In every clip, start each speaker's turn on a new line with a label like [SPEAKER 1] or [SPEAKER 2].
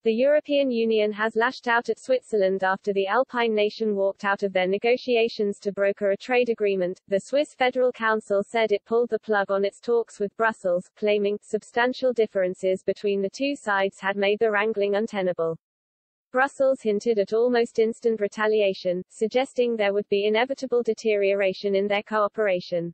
[SPEAKER 1] The European Union has lashed out at Switzerland after the Alpine nation walked out of their negotiations to broker a trade agreement. The Swiss Federal Council said it pulled the plug on its talks with Brussels, claiming substantial differences between the two sides had made the wrangling untenable. Brussels hinted at almost instant retaliation, suggesting there would be inevitable deterioration in their cooperation.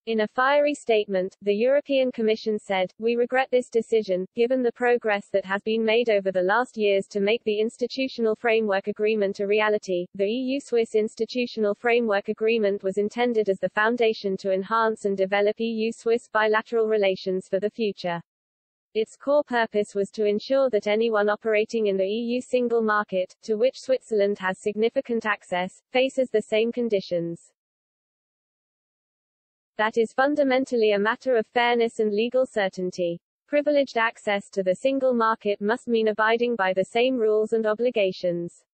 [SPEAKER 1] In a fiery statement, the European Commission said, "We regret this decision, given the progress that has been made over the last years to make the Institutional Framework Agreement a reality. The EU-Swiss Institutional Framework Agreement was intended as the foundation to enhance and develop EU-Swiss bilateral relations for the future. Its core purpose was to ensure that anyone operating in the EU single market, to which Switzerland has significant access, faces the same conditions. That is fundamentally a matter of fairness and legal certainty. Privileged access to the single market must mean abiding by the same rules and obligations.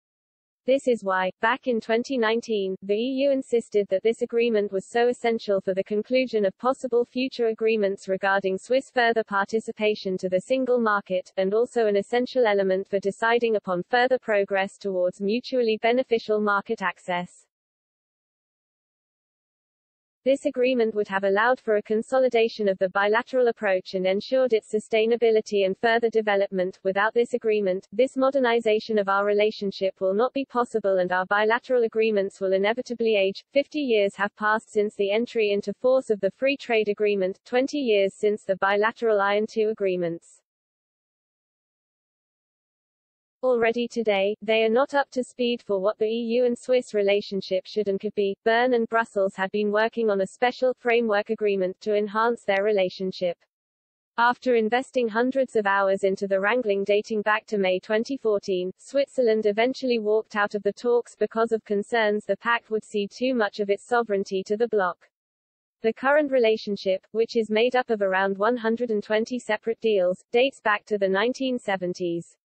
[SPEAKER 1] This is why, back in 2019, the EU insisted that this agreement was so essential for the conclusion of possible future agreements regarding Swiss further participation to the single market, and also an essential element for deciding upon further progress towards mutually beneficial market access. This agreement would have allowed for a consolidation of the bilateral approach and ensured its sustainability and further development. Without this agreement, this modernization of our relationship will not be possible and our bilateral agreements will inevitably age. 50 years have passed since the entry into force of the Free Trade Agreement, 20 years since the bilateral Iron II agreements. Already today, they are not up to speed for what the EU and Swiss relationship should and could be. Bern and Brussels had been working on a special framework agreement to enhance their relationship. After investing hundreds of hours into the wrangling dating back to May 2014, Switzerland eventually walked out of the talks because of concerns the pact would cede too much of its sovereignty to the bloc. The current relationship, which is made up of around 120 separate deals, dates back to the 1970s.